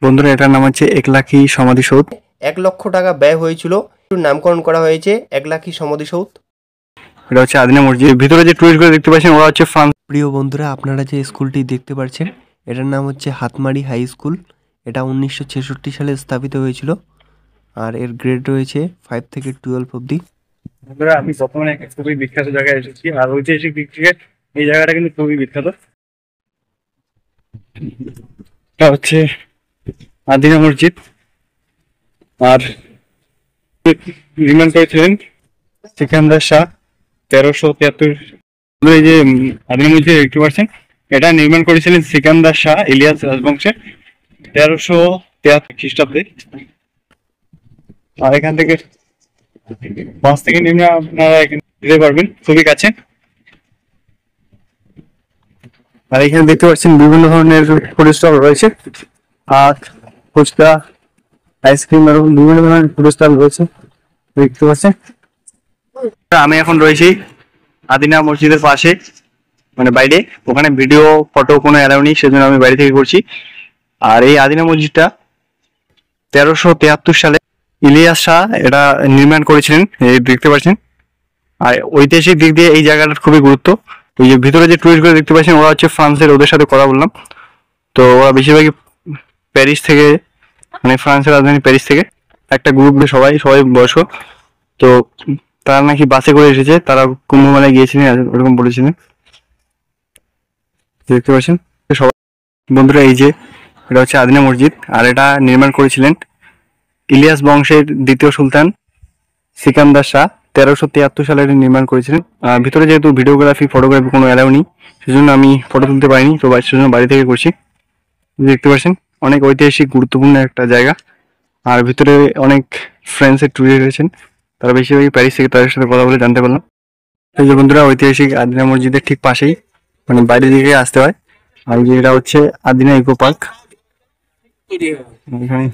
বন্ধুরা, এটার নাম হচ্ছে একলাখী সমাধিসৌধ। 1,00,000 টাকা ব্যয় হয়েছিল, নামকরণ করা হয়েছে একলাখী সমাধিসৌধ। এটা হচ্ছে আদিনা মসজিদ। ভিতরে যে টুরিস্টগুলো দেখতে পাচ্ছেন ওরা হচ্ছে ফ্রান্স। প্রিয় বন্ধুরা, আপনারা যে স্কুলটি দেখতে পাচ্ছেন এটার নাম হচ্ছে হাতমারি হাই স্কুল। এটা 1966 সালে স্থাপিত হয়েছিল আর এর গ্রেড রয়েছে 5 থেকে 12 অবধি। বন্ধুরা, আমি বর্তমানে একটা খুবই বিখ্যাত জায়গায় এসেছি, আর ঐতিহাসিক দিক থেকে এই জায়গাটা কিন্তু খুবই বিখ্যাত। এটা হচ্ছে আদিনা মসজিদ, আর নির্মাণ করেছিলেন সিকান্দার শাহ 1373। এই যে আদিনা মসজিদ দেখতে পাচ্ছেন, এটা নির্মাণ করেছিলেন সিকান্দার শাহ ইলিয়াস রাজবংশের 1373 খ্রিস্টাব্দে। আর এখান থেকে বাস থেকে নেমে আপনারা এখানে যেতে পারবেন, খুবই কাছে। আর এখানে দেখতে পাচ্ছেন বিভিন্ন ধরনের ফুড স্টল রয়েছে, আর ফুচকা, আইসক্রিম, এরকম বিভিন্ন ধরনের ফুড স্টল রয়েছে দেখতে পাচ্ছেন। আমি এখন রয়েছি আদিনা মসজিদের পাশে, মানে বাইরে। ওখানে ভিডিও ফটো কোনো অ্যালাউ নেই, সেজন্য আমি বাইরে থেকে করছি। আর এই আদিনা মসজিদটা 1373 সালে ইলিয়াস শাহ এটা নির্মাণ করেছিলেন, এই দেখতে পাচ্ছেন। আর ঐতিহাসিক দিক দিয়ে এই জায়গাটার খুবই গুরুত্ব। ওই যে ভিতরে যে টুরিস্টগুলো দেখতে পাচ্ছেন ওরা হচ্ছে ফ্রান্সের, ওদের সাথে কথা বললাম। তো ওরা বেশিরভাগই প্যারিস থেকে, মানে ফ্রান্সের রাজধানী প্যারিস থেকে একটা গ্রুপ, সবাই সবাই বয়স্ক। তো তারা নাকি বাসে করে এসেছে, তারা কুম্ভ মেলায় গিয়েছিলেন ওরকম বলেছিলেন, দেখতে পাচ্ছেন সবাই। বন্ধুরা, এই যে এটা হচ্ছে আদিনা মসজিদ, আর এটা নির্মাণ করেছিলেন ইলিয়াস বংশের দ্বিতীয় সুলতান সিকান্দার শাহ 1373 সালে এটা নির্মাণ করেছিলেন। ভিতরে যেহেতু ভিডিওগ্রাফি ফটোগ্রাফি কোনো অ্যালাউ নেই, সেজন্য আমি ফটো তুলতে পারিনি, তো সেজন্য বাড়ি থেকে করছি। দেখতে পাচ্ছেন অনেক ঐতিহাসিক গুরুত্বপূর্ণ একটা জায়গা। আর ভিতরে অনেক ফ্রেন্ডসের ট্যুরে রয়েছেন, তারা বেশিরভাগই প্যারিস থেকে, তাদের সাথে কথা বলে জানতে পারলাম। এই যে বন্ধুরা, ঐতিহাসিক আদিনা মসজিদের ঠিক পাশেই, মানে বাইরে দিকে আসতে হয়। আর যে এটা হচ্ছে আদিনা ইকো পার্ক, এখানে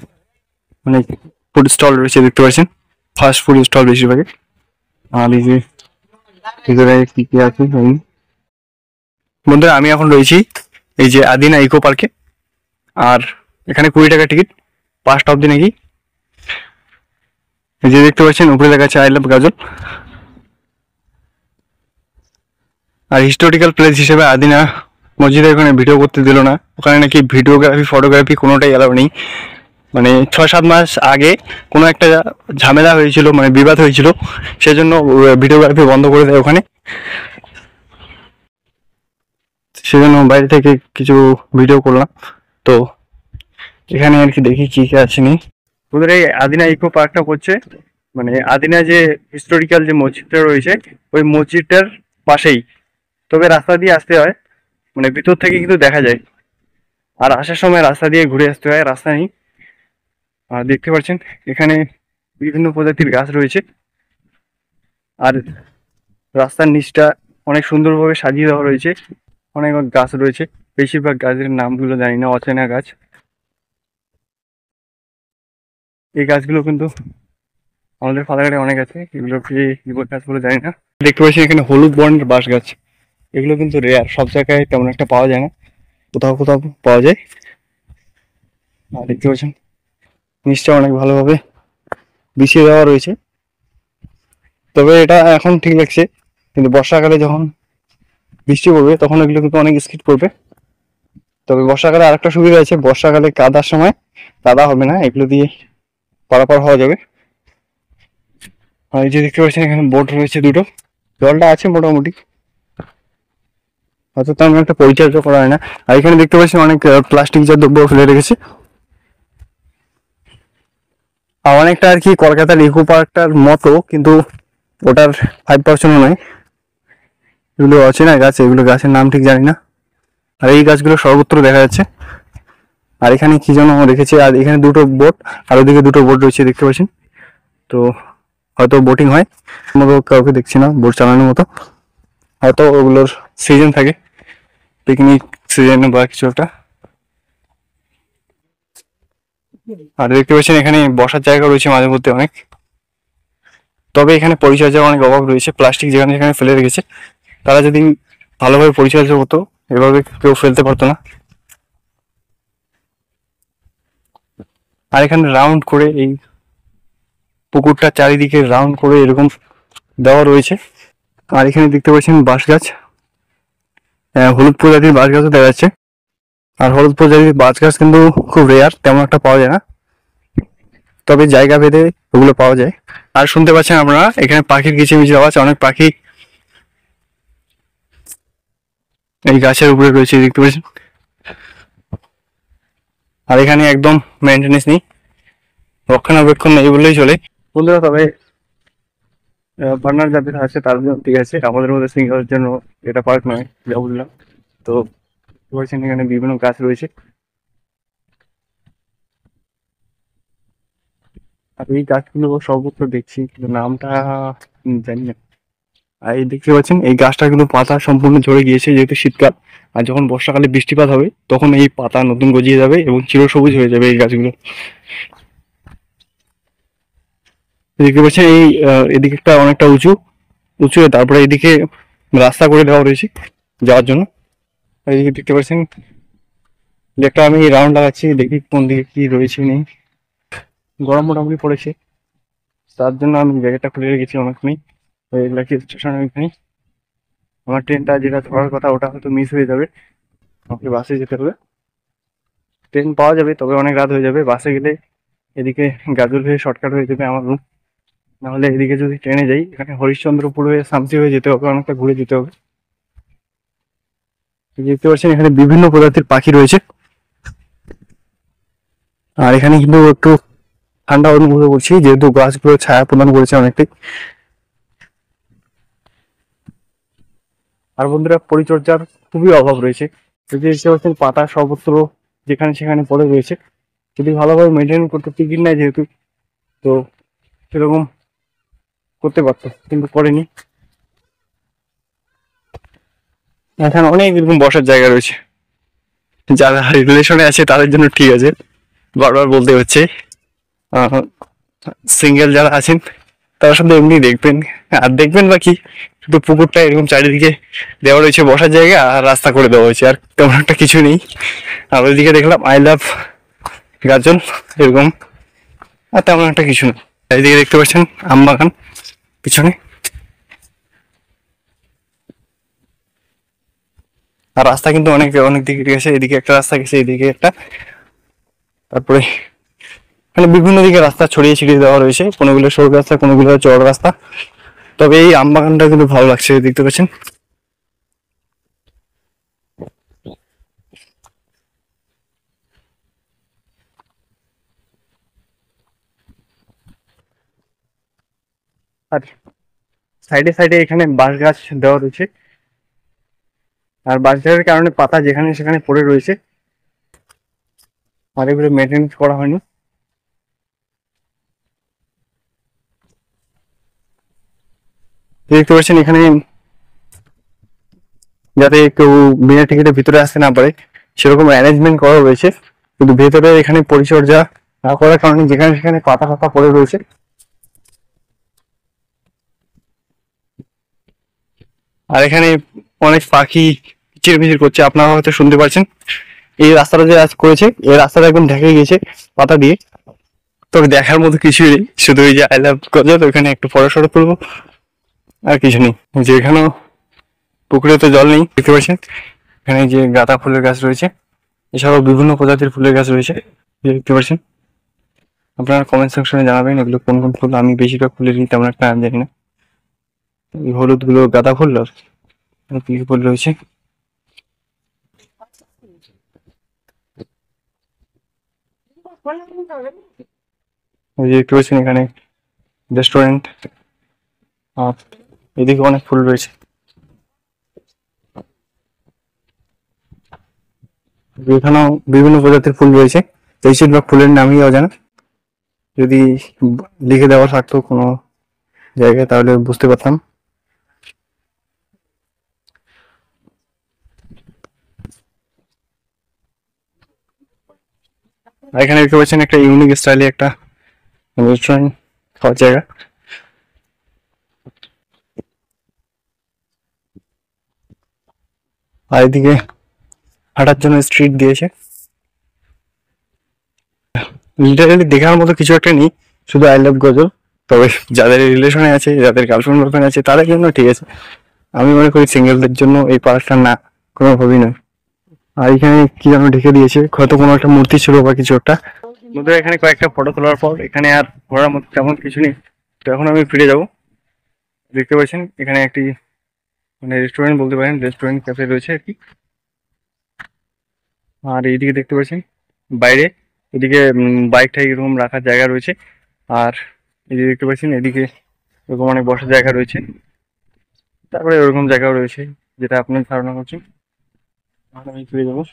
অনেক ফুড স্টল রয়েছে দেখতে পাচ্ছেন, ফাস্ট ফুড স্টল বেশিরভাগই। আর এই যে ভিতরে কি কি আছে। বন্ধুরা, আমি এখন রয়েছি এই যে আদিনা ইকো পার্কে, আর এখানে 20 টাকা টিকিট, 5টা অব্দি নাকি। এই যে দেখতে পাচ্ছেন উপরে লেখা আছে I love Gazole. R historical place হিসেবে আদিনা মসজিদে ওখানে ভিডিও করতে দিল না, ওখানে নাকি ভিডিওগ্রাফি ফটোগ্রাফি কোনোটাই অ্যালাউ নেই। মানে 6-7 মাস আগে কোনো একটা ঝামেলা হয়েছিল, মানে বিবাদ হয়েছিল, সেজন্য ভিডিওগ্রাফি বন্ধ করে দেয় ওখানে। সেজন্য বাইরে থেকে কিছু ভিডিও করলাম। তো এখানে আর কি দেখি কি কি আছে নি। ওদের এই আদিনা ইকো পার্কটা করছে, মানে আদিনা যে হিস্টোরিক্যাল যে মসজিদটা রয়েছে ওই মসজিদটার পাশেই। তবে রাস্তা দিয়ে আসতে হয়, মানে ভিতর থেকে কিন্তু দেখা যায়। আর আসার সময় রাস্তা দিয়ে ঘুরে আসতে হয়, রাস্তা নেই। আর দেখতে পাচ্ছেন এখানে বিভিন্ন প্রজাতির গাছ রয়েছে, আর রাস্তার নিচটা অনেক সুন্দরভাবে সাজিয়ে দেওয়া রয়েছে। অনেক গাছ রয়েছে, বেশিরভাগ গাছের নামগুলো জানি না, অচেনা গাছ। এই গাছগুলো কিন্তু আমাদের ফালাকাটায় অনেক আছে, এগুলো কি গাছ বলে জানি না। দেখতে পাচ্ছি এখানে হলুদ বর্ণের বাঁশ গাছ, এগুলো কিন্তু রেয়ার, সব জায়গায় তেমন একটা পাওয়া যায় না, কোথাও কোথাও পাওয়া যায়। আর দেখতে পাচ্ছেন নিচটা অনেক ভালোভাবে বিছিয়ে দেওয়া রয়েছে। তবে এটা এখন ঠিক লাগছে, কিন্তু বর্ষাকালে যখন বৃষ্টি পড়বে তখন এগুলো কিন্তু অনেক স্কিড করবে। তবে বর্ষাকালে আরেকটা সুবিধা আছে, বর্ষাকালে কাদার সময় কাদা হবে না, এগুলো দিয়ে পারাপার হওয়া যাবে। আর এই যে দেখতে পাচ্ছেন এখানে বোট রয়েছে দুটো, জলটা আছে মোটামুটি, হয়তো তেমন একটা পরিচর্যা করা হয় না। আর এখানে দেখতে পাচ্ছেন অনেক প্লাস্টিক জাতীয় দ্রব্য ফেলে রেখেছে। আর অনেকটা আর কি কলকাতার ইকো পার্কটার মতো, কিন্তু ওটার 5% নয়। এগুলো অচেনা গাছ, এগুলো গাছের নাম ঠিক জানি না। আর এই গাছগুলো সর্বত্র দেখা যাচ্ছে। আর এখানে কি যেন রেখেছে, আর এখানে দুটো বোট, আর ওদিকে দুটো বোট রয়েছে দেখতে পাচ্ছেন। তো হয়তো বোটিং হয়, মতো কাউকে দেখছি না বোট চালানোর মতো, হয়তো ওগুলোর সিজন থাকে, পিকনিক সিজনে বা কিছু একটা। আর দেখতে পাচ্ছেন এখানে বসার জায়গা রয়েছে মাঝে মধ্যে অনেক, তবে এখানে পরিচর্যার অনেক অভাব রয়েছে। প্লাস্টিক যেখানে যেখানে ফেলে রেখেছে, তারা যদি ভালোভাবে পরিচর্যা করতো এভাবে কেউ ফেলতে পারতো না। আর এখানে রাউন্ড করে এই পুকুরটা চারিদিকে রাউন্ড করে এরকম দেওয়া রয়েছে। আর এখানে দেখতে পাচ্ছেন বাঁশ গাছ, হলুদ প্রজাতির বাঁশ গাছও দেখা যাচ্ছে। আর হলুদ প্রজাতির বাঁশ গাছ কিন্তু খুব রেয়ার, তেমন একটা পাওয়া যায় না, তবে জায়গা ভেদে ওগুলো পাওয়া যায়। আর শুনতে পাচ্ছেন আপনারা এখানে পাখির কিচিমিচি আওয়াজ, অনেক পাখি এই গাছের উপরে রয়েছে দেখতে পাচ্ছেন। আর এখানে একদম মেনটেনেন্স নেই, রক্ষণাবেক্ষণ নেই বললেই চলে বন্ধুরা। তবে পার্টনার যাদের আছে তার জন্য ঠিক আছে, আমাদের মধ্যে সিঙ্গেলের জন্য এটা পার্ক নয় যা বুঝলাম। তো বলছেন এখানে বিভিন্ন গাছ রয়েছে। আর এই গাছগুলো সর্বত্র দেখছি, কিন্তু নামটা জানি না। আর এই দেখতে পাচ্ছেন এই গাছটা কিন্তু পাতা সম্পূর্ণ ঝরে গিয়েছে, যেহেতু শীতকাল। আর যখন বর্ষাকালে বৃষ্টিপাত হবে তখন এই পাতা নতুন গজিয়ে যাবে এবং চিরসবুজ হয়ে যাবে এই গাছগুলো। দেখতে পাচ্ছেন এই এদিকে একটা অনেকটা উঁচু উঁচু, তারপরে এদিকে রাস্তা করে দেওয়া রয়েছে যাওয়ার জন্য। আর এদিকে দেখতে পাচ্ছেন যে একটা আমি রাউন্ড লাগাচ্ছি, দেখি কোন দিকে কি রয়েছে নেই। গরম মোটামুটি পড়েছে, তার জন্য আমি জায়গাটা খুলে রেখেছি অনেকখানি। লাকি স্টেশন ওইখানে আমার ট্রেনটা যেটা ধরার কথা ওটা হয়তো মিস হয়ে যাবে, আমাকে বাসে যেতে হবে। ট্রেন পাওয়া যাবে তবে অনেক রাত হয়ে যাবে, বাসে গেলে এদিকে গাজল হয়ে শর্টকাট হয়ে যাবে আমার রুম। নাহলে এদিকে যদি ট্রেনে যাই এখানে হরিশ্চন্দ্রপুর হয়ে শান্তি হয়ে যেতে হবে, অনেকটা ঘুরে যেতে হবে। দেখতে পাচ্ছেন এখানে বিভিন্ন প্রজাতির পাখি রয়েছে। আর এখানে কিন্তু একটু ঠান্ডা অনুভব করছি, যেহেতু গাছগুলো ছায়া প্রদান করেছে অনেকটাই। আর বন্ধুরা পরিচর্যার খুবই অভাব রয়েছে, যদি দেখতে পাচ্ছেন পাতা সর্বত্র যেখানে সেখানে পড়ে রয়েছে। যদি ভালোভাবে মেনটেন করতে, টিকিট নেয় যেহেতু, তো সেরকম করতে পারতো কিন্তু করেনি। এখানে অনেক এরকম বসার জায়গা রয়েছে, যারা রিলেশনে আছে তাদের জন্য ঠিক আছে, বারবার বলতে হচ্ছে। সিঙ্গেল যারা আছেন তারা শুধু এমনি দেখবেন, আর দেখবেন বা কি, শুধু পুকুরটা এরকম চারিদিকে দেওয়া রয়েছে বসার জায়গা আর রাস্তা করে দেওয়া হয়েছে, আর তেমন একটা কিছু নেই। আর ওইদিকে দেখলাম আই লাভ গাজল এরকম, আর তেমন একটা কিছু নেই। এইদিকে দেখতে পাচ্ছেন আম বাগান পিছনে। আর রাস্তা কিন্তু অনেক অনেক দিকে গেছে, এদিকে একটা রাস্তা গেছে, এদিকে একটা, তারপরে মানে বিভিন্ন দিকে রাস্তা ছড়িয়ে ছিটিয়ে দেওয়া রয়েছে, কোনোগুলো সরু রাস্তা কোনোগুলো চড় রাস্তা। তবে এই আম বাগানটা কিন্তু ভালো লাগছে দেখতে পাচ্ছেন। আর সাইডে সাইডে এখানে বাঁশ গাছ দেওয়া রয়েছে, আর বাঁশ গাছের কারণে পাতা যেখানে সেখানে পড়ে রয়েছে, আর এগুলো মেনটেন করা হয়নি। দেখতে পাচ্ছেন এখানে যাতে কেউ বিনা টিকিটে ভিতরে আসতে না পারে সেরকম অ্যারেঞ্জমেন্ট করা রয়েছে, কিন্তু ভেতরে এখানে পরিচর্যা না করার কারণে যেখানে সেখানে পাতা ফাতা পড়ে রয়েছে। আর এখানে অনেক পাখি কিচিরমিচির করছে, আপনারা হয়তো শুনতে পাচ্ছেন। এই রাস্তাটা যে আজ করেছে এই রাস্তাটা একদম ঢেকে গেছে পাতা দিয়ে, তবে দেখার মতো কিছুই নেই, শুধু ওই যে আই লাভ গজল ওইখানে একটু ফটোশটো তুলবো, আর কিছু নেই। যেখানেও পুকুরে তো জল নেই দেখতে পাচ্ছেন, এখানে যে গাঁদা ফুলের গাছ রয়েছে, এছাড়াও বিভিন্ন প্রজাতির ফুলের গাছ রয়েছে দেখতে পাচ্ছেন। আপনারা কমেন্ট সেকশনে জানাবেন এগুলো কোন কোন ফুল, আমি বেশিরভাগ ফুলের তেমন একটা নাম জানি না। এই হলুদ গুলো গাঁদা ফুল আর কি ফুল রয়েছে। এই যে দেখতে পাচ্ছেন এখানে রেস্টুরেন্ট, আর এদিকে অনেক ফুল রয়েছে। এখানেও বিভিন্ন প্রজাতির ফুল রয়েছে, বেশিরভাগ ফুলের নামই অজানা। যদি লিখে দেওয়া থাকতো কোনো জায়গায় তাহলে বুঝতে পারতাম। আর এখানে দেখতে পাচ্ছেন একটা ইউনিক স্টাইলে একটা রেস্টুরেন্ট, খাওয়ার জায়গা। আর এদিকে হাঁটার জন্য স্ট্রিট দিয়েছে। লিটারালি দেখার মতো কিছু একটা নেই, শুধু আই লাভ গজল। তবে যাদের রিলেশনে আছে, যাদের গার্লফ্রেন্ড বয়ফ্রেন্ড আছে, তাদের জন্য ঠিক আছে। আমি মনে করি সিঙ্গেলদের জন্য এই পার্কটা না, কোনোভাবেই নয়। আর এখানে কি যেন ঢেকে দিয়েছে, হয়তো কোনো একটা মূর্তি ছিল বা কিছু একটা। বন্ধুরা এখানে কয়েকটা ফটো তোলার পর এখানে আর ঘোরার মতো তেমন কিছু নেই, তো এখন আমি ফিরে যাব। দেখতে পাচ্ছেন এখানে একটি মানে রেস্টুরেন্ট বলতে পারেন, রেস্টুরেন্ট ক্যাফে রয়েছে আর কি। আর এইদিকে দেখতে পাচ্ছেন বাইরে এদিকে বাইক টাইক এরকম রাখার জায়গা রয়েছে। আর এদিকে দেখতে পাচ্ছেন এদিকে এরকম অনেক বসার জায়গা রয়েছে, তারপরে ওরকম জায়গাও রয়েছে যেটা আপনার ধারণা করছেন। আর আমি ফিরে যাবো।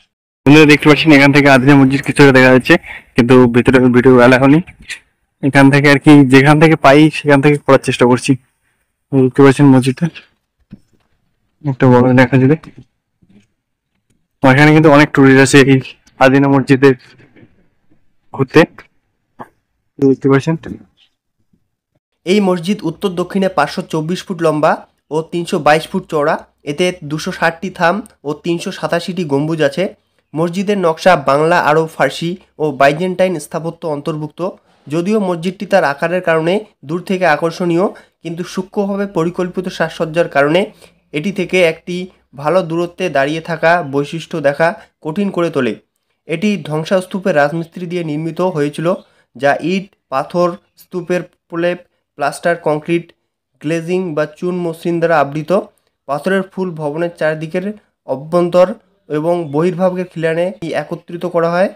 বন্ধুরা দেখতে পাচ্ছেন এখান থেকে আদিনা মসজিদ কিছুটা দেখা যাচ্ছে, কিন্তু ভিতরে ভিডিও অ্যালাউ নেই। এখান থেকে আর কি যেখান থেকে পাই সেখান থেকে করার চেষ্টা করছি। দেখতে পাচ্ছেন মসজিদটা একটা বড় দেখা যাবে। এখানে কিন্তু অনেক টুরিস্ট আছে এই আদিনা মসজিদে ঘুরতে, দেখতে পাচ্ছেন। এই মসজিদ উত্তর দক্ষিণে 524 ফুট লম্বা ও 322 ফুট চওড়া। এতে 260টি থাম ও 387টি গম্বুজ আছে। মসজিদের নকশা বাংলা, আরব, ফার্সি ও বাইজেন্টাইন স্থাপত্য অন্তর্ভুক্ত। যদিও মসজিদটি তার আকারের কারণে দূর থেকে আকর্ষণীয়, কিন্তু সূক্ষ্মভাবে পরিকল্পিত সাজসজ্জার কারণে এটি থেকে একটি ভালো দূরত্বে দাঁড়িয়ে থাকা বৈশিষ্ট্য দেখা কঠিন করে তোলে। এটি ধ্বংসাস্তূপের রাজমিস্ত্রি দিয়ে নির্মিত হয়েছিল, যা ইট, পাথর, স্তূপের প্রলেপ, প্লাস্টার, কংক্রিট, গ্লেজিং বা চুন মসৃণ দ্বারা আবৃত। পাথরের ফুল ভবনের চারদিকের অভ্যন্তর এবং বহির্ভাগের খিলানে একত্রিত করা হয়।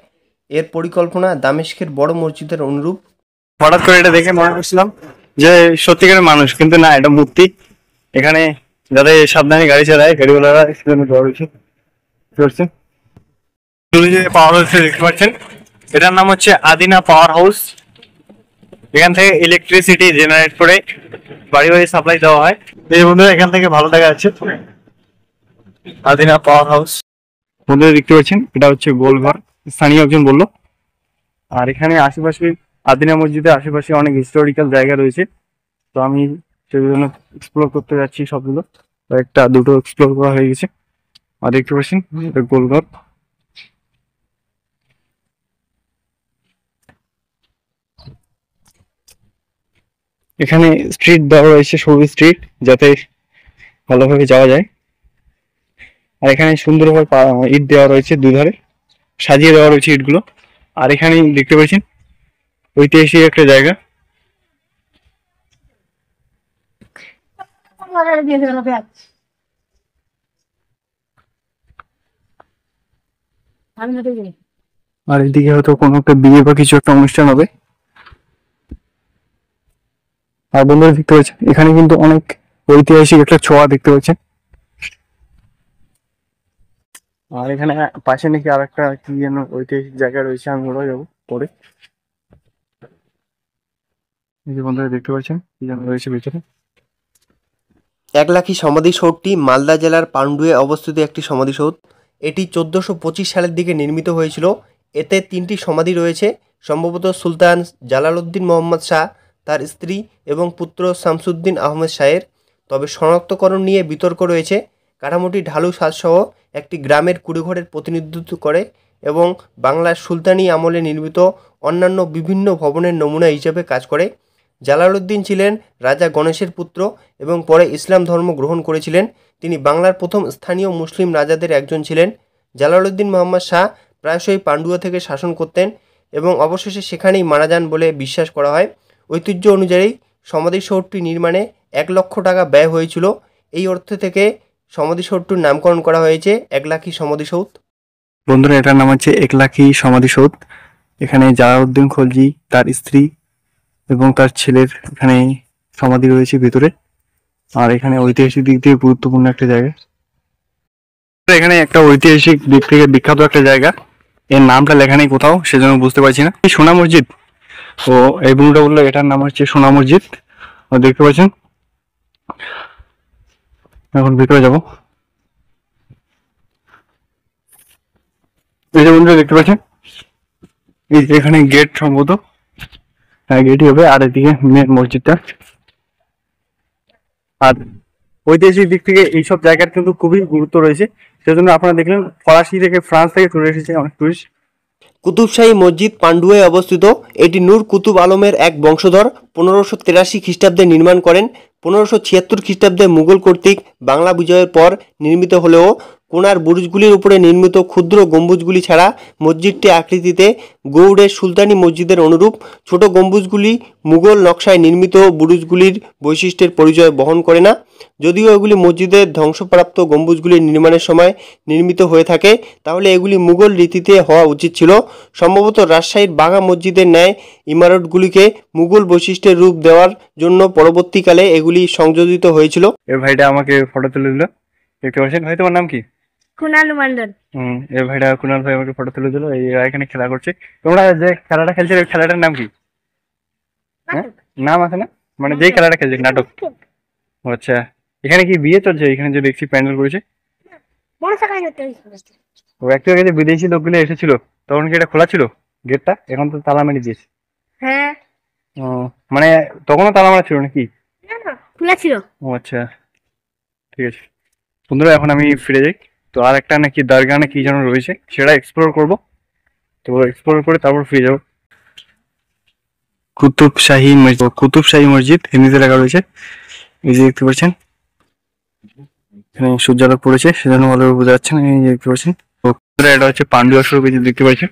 এর পরিকল্পনা দামেস্কের বড় মসজিদের অনুরূপ। হঠাৎ করে এটা দেখে মনে করছিলাম যে সত্যিকারের মানুষ, কিন্তু না, এটা মূর্তি। এখানে যাদের সাবধানে গাড়ি চালায় গাড়িওয়ালারা সেজন্য দেওয়া রয়েছে। পাওয়ার হাউস দেখতে পাচ্ছেন, এটার নাম হচ্ছে আদিনা পাওয়ার হাউস। এখান থেকে ইলেকট্রিসিটি জেনারেট করে বাড়ি বাড়ি সাপ্লাই দেওয়া হয়। এই বন্ধুরা এখান থেকে ভালো দেখা যাচ্ছে আদিনা পাওয়ার হাউস। বন্ধুরা দেখতে পাচ্ছেন এটা হচ্ছে গোলঘর, স্থানীয় একজন বললো। আর এখানে আশেপাশে আদিনা মসজিদের আশেপাশে অনেক হিস্টোরিক্যাল জায়গা রয়েছে, তো আমি সেগুলো এক্সপ্লোর করতে যাচ্ছি সবগুলো। একটা দুটো এক্সপ্লোর করা হয়ে গেছে। আর দেখতে পাচ্ছেন এটা গোলঘর। এখানে স্ট্রিট দেওয়া রয়েছে, সবুজ স্ট্রিট, যাতে ভালোভাবে যাওয়া যায়। আর এখানে সুন্দরভাবে ইট দেওয়া রয়েছে, দুধারে সাজিয়ে দেওয়া রয়েছে ইটগুলো। আর এখানে দেখতে পাচ্ছেন ঐতিহাসিক একটা জায়গা। আর এদিকে হয়তো কোনো একটা বিয়ে বা কিছু একটা অনুষ্ঠান হবে। আর বন্ধুরা দেখতে পাচ্ছেন এখানে কিন্তু অনেক ঐতিহাসিক একটা ছোঁয়া দেখতে পাচ্ছেন। আর এখানে পাশে নাকি আর একটা কি যেন ঐতিহাসিক জায়গা রয়েছে, আমি ওরাও যাবো পরে। এই যে বন্ধুরা দেখতে পাচ্ছেন কি যেন রয়েছে ভিতরে। একলাখী সমাধিসৌধটি মালদা জেলার পান্ডুয়ে অবস্থিত একটি সমাধিসৌধ। এটি 1425 সালের দিকে নির্মিত হয়েছিল। এতে 3টি সমাধি রয়েছে, সম্ভবত সুলতান জালালউদ্দিন মোহাম্মদ শাহ, তার স্ত্রী এবং পুত্র শামসুদ্দিন আহমেদ শাহের। তবে শনাক্তকরণ নিয়ে বিতর্ক রয়েছে। কাঠামোটি ঢালু সাজসহ একটি গ্রামের কুড়েঘরের প্রতিনিধিত্ব করে এবং বাংলার সুলতানি আমলে নির্মিত অন্যান্য বিভিন্ন ভবনের নমুনা হিসেবে কাজ করে। জালালউদ্দিন ছিলেন রাজা গণেশের পুত্র এবং পরে ইসলাম ধর্ম গ্রহণ করেছিলেন। তিনি বাংলার প্রথম স্থানীয় মুসলিম রাজাদের একজন ছিলেন। জালালউদ্দিন মোহাম্মদ শাহ প্রায়শই পান্ডুয়া থেকে শাসন করতেন এবং অবশেষে সেখানেই মারা যান বলে বিশ্বাস করা হয়। ঐতিহ্য অনুযায়ী সমাধিসৌধটি নির্মাণে 1 লক্ষ টাকা ব্যয় হয়েছিল। এই অর্থ থেকে সমাধিসৌধটির নামকরণ করা হয়েছে একলাখী সমাধিসৌধ। বন্ধুরা এটার নাম হচ্ছে একলাখী সমাধিসৌধ। এখানে জালালউদ্দিন খলজি, তার স্ত্রী এবং তার ছেলের এখানে সমাধি রয়েছে ভিতরে। আর এখানে ঐতিহাসিক দিক দিয়ে গুরুত্বপূর্ণ একটা জায়গা। এখানে একটা ঐতিহাসিক দিক থেকে বিখ্যাত একটা জায়গা, এর নামটা লেখা নেই কোথাও, সেজন্য বুঝতে পারছি না। এই সোনা মসজিদ, ও এই বন্ধুটা বললো এটার নাম হচ্ছে সোনা মসজিদ। দেখতে পাচ্ছেন, এখন ভিতরে যাব। এই যে বন্ধুরা দেখতে পাচ্ছেন এই যে এখানে গেট, সম্ভবত হ্যাঁ গেটই হবে। আর এদিকে মেন মসজিদটা। আর ঐতিহাসিক দিক থেকে এইসব জায়গার কিন্তু খুবই গুরুত্ব রয়েছে, সেজন্য আপনারা দেখলেন ফরাসি থেকে, ফ্রান্স থেকে চলে এসেছে অনেক টুরিস্ট। কুতুবশাহী মসজিদ পান্ডুয়ায় অবস্থিত। এটি নূর কুতুব আলমের এক বংশধর 1583 খ্রিস্টাব্দে নির্মাণ করেন। 1576 খ্রিস্টাব্দে মুঘল কর্তৃক বাংলা বিজয়ের পর নির্মিত হলেও কোণার বুরুজগুলির উপরে নির্মিত ক্ষুদ্র গম্বুজগুলি ছাড়া মসজিদটি আকৃতিতে গৌড়ের সুলতানি মসজিদের অনুরূপ। ছোট গম্বুজগুলি মুঘল নকশায় নির্মিত বুরুজগুলির বৈশিষ্ট্যের পরিচয় বহন করে না। যদিও এগুলি মসজিদের ধ্বংসপ্রাপ্ত গম্বুজগুলি নির্মাণের সময় নির্মিত হয়ে থাকে, তাহলে এগুলি মুঘল রীতিতে হওয়া উচিত ছিল। সম্ভবত রাজশাহীর বাঘা মসজিদের ন্যায় ইমারতগুলিকে মুঘল বৈশিষ্ট্যের রূপ দেওয়ার জন্য পরবর্তীকালে এগুলি সংযোজিত হয়েছিল। এই ভাইটা আমাকে ফটো তুলে দিল, দেখতে পাচ্ছেন। ভাই তোমার নাম কি? কুনাল মন্ডল। এই ভাইটা কুনাল ভাই আমাকে ফটো তুলে দিল। এরা এখানে খেলা করছে। তোমরা যে খেলাটা খেলছো ওই খেলাটার নাম কি? হ্যাঁ, নাম আছে না? মানে যেই খেলাটা খেলছে নাটক। ও আচ্ছা, এখানে কি বিয়ে চলছে? এখানে যে দেখছি প্যান্ডেল করেছে। ও একটু আগে যে বিদেশি লোকগুলো এসেছিল তখন কি এটা খোলা ছিল গেটটা? এখন তো তালা মেরে দিয়েছে। হ্যাঁ, ও মানে তখনও তালা মারা ছিল নাকি? খোলা ছিল। ও আচ্ছা, ঠিক আছে বন্ধুরা, এখন আমি ফিরে যাই। তো আর একটা নাকি দরগা না কি যেন রয়েছে, সেটা এক্সপ্লোর করব। তো এক্সপ্লোর করে তারপর ফিরে যাবো। কুতুবশাহী মসজিদ হিন্দিতে লেখা রয়েছে, এই যে দেখতে পাচ্ছেন। এখানে সূর্যালোক পড়েছে সেজন্য ভালোভাবে বোঝা যাচ্ছে না, এই যে দেখতে পাচ্ছেন। তো বন্ধুরা, এটা হচ্ছে পান্ডুয়া স্বরূপ, এই যে দেখতে পাচ্ছেন।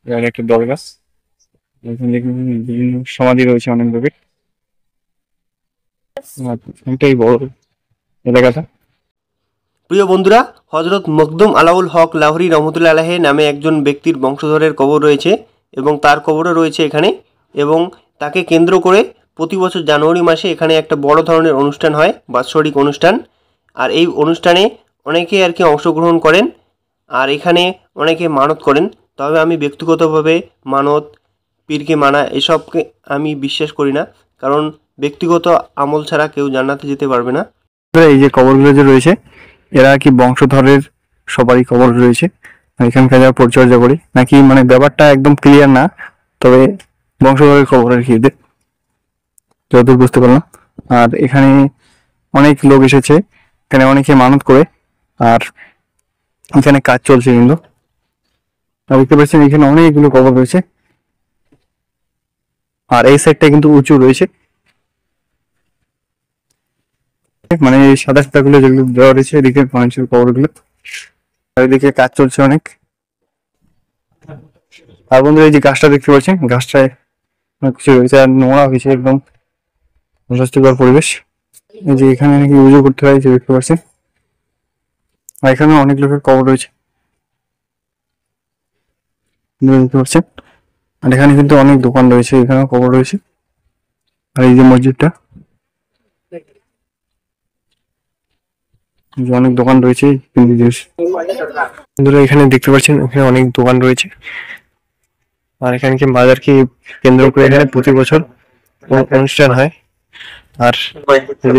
এটা একটা দরগা, এখানে দেখুন বিভিন্ন সমাধি রয়েছে অনেক লোকের। এটাই বড় এলাকাটা। প্রিয় বন্ধুরা, হজরত মখদুম আলাউল হক লাহোরী রহমতুল্লাহ আলাইহি নামে একজন ব্যক্তির বংশধরের কবর রয়েছে এবং তার কবরও রয়েছে এখানে। এবং তাকে কেন্দ্র করে প্রতি বছর জানুয়ারি মাসে এখানে একটা বড় ধরনের অনুষ্ঠান হয়, বাৎসরিক অনুষ্ঠান। আর এই অনুষ্ঠানে অনেকে আর কি অংশগ্রহণ করেন, আর এখানে অনেকে মানত করেন। তবে আমি ব্যক্তিগতভাবে মানত, পীরকে মানা এসবকে আমি বিশ্বাস করি না, কারণ ব্যক্তিগত আমল ছাড়া কেউ জান্নাতে যেতে পারবে না। এই যে কবরগুলো যে রয়েছে, এরা কি বংশধরের সবারই কবর রয়েছে। আর এখানকার যারা পরিচর্যা করি নাকি, মানে ব্যাপারটা একদম ক্লিয়ার না, তবে বংশধরের কবর আর কি এদের, যতদূর বুঝতে পারলাম। আর এখানে অনেক লোক এসেছে, এখানে অনেকে মানত করে। আর এখানে কাজ চলছে কিন্তু, দেখতে পাচ্ছেন এখানে অনেকগুলো কবর রয়েছে। আর এই সাইডটা কিন্তু উঁচু রয়েছে, মানে এই সাদা সাদা গুলো যেগুলো দেওয়া রয়েছে এদিকে মানুষের কবর গুলো। আর এদিকে কাজ চলছে অনেক। আর বন্ধুরা, এই যে গাছটা দেখতে পাচ্ছেন, গাছটায় অনেক কিছু রয়েছে আর নোংরা হয়েছে, একদম অস্বস্তিকর পরিবেশ। এই যে এখানে নাকি উজু করতে হয়, যে দেখতে পাচ্ছেন। আর এখানে অনেক লোকের কবর রয়েছে, দেখতে পাচ্ছেন। আর এখানে কিন্তু অনেক দোকান রয়েছে, এখানেও কবর রয়েছে। আর এই যে মসজিদটা, অনেক দোকান রয়েছে। বন্ধুরা, এখানে দেখতে পাচ্ছেন এখানে অনেক দোকান রয়েছে। আর এখানে কি বাজারকে কেন্দ্র করে এখানে প্রতি বছর অনুষ্ঠান হয়। আর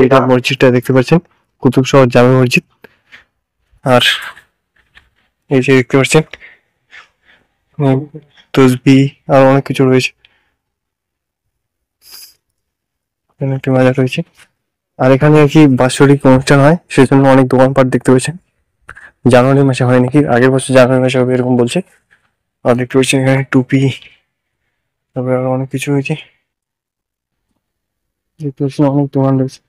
এটা মসজিদটা দেখতে পাচ্ছেন, কুতুব শহর জামে মসজিদ। আর এই যে দেখতে পাচ্ছেন তসবি আর অনেক কিছু রয়েছে। এখানে একটি বাজার রয়েছে। আর এখানে আর কি বাৎসরিক অনুষ্ঠান হয়, সেজন্য অনেক দোকানপাট দেখতে পাচ্ছেন। জানুয়ারি মাসে হয় নাকি, আগের বছর জানুয়ারি মাসে হবে এরকম বলছে। আর দেখতে পাচ্ছেন এখানে টুপি, তারপরে আরো অনেক কিছু হয়েছে, দেখতে পাচ্ছেন অনেক দোকান রয়েছে।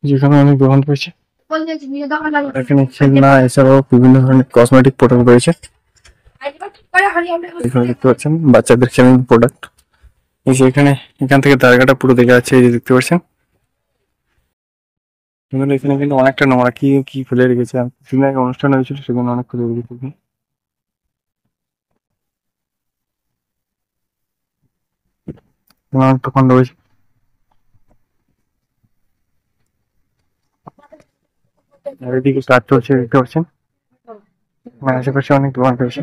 যেখানে অনেক দোকান রয়েছে, এখানে খেলনা এছাড়াও বিভিন্ন ধরনের কসমেটিক প্রোডাক্ট রয়েছে। এখানে দেখতে পাচ্ছেন বাচ্চাদের খেলনা প্রোডাক্ট। এই যে এখান থেকে দরগাটা পুরো দেখা যাচ্ছে, এই যে দেখতে পাচ্ছেন। এখানে কিন্তু অনেকটা নোংরা, কি কি ফেলে রেখেছে। কিছুদিন আগে অনুষ্ঠান হয়েছিল, সেখানে অনেক ফেলে রেখেছে। অনেক দোকান রয়েছে। আর এদিকে কাজ চলছে, দেখতে পাচ্ছেন। আশেপাশে অনেক দোকান রয়েছে।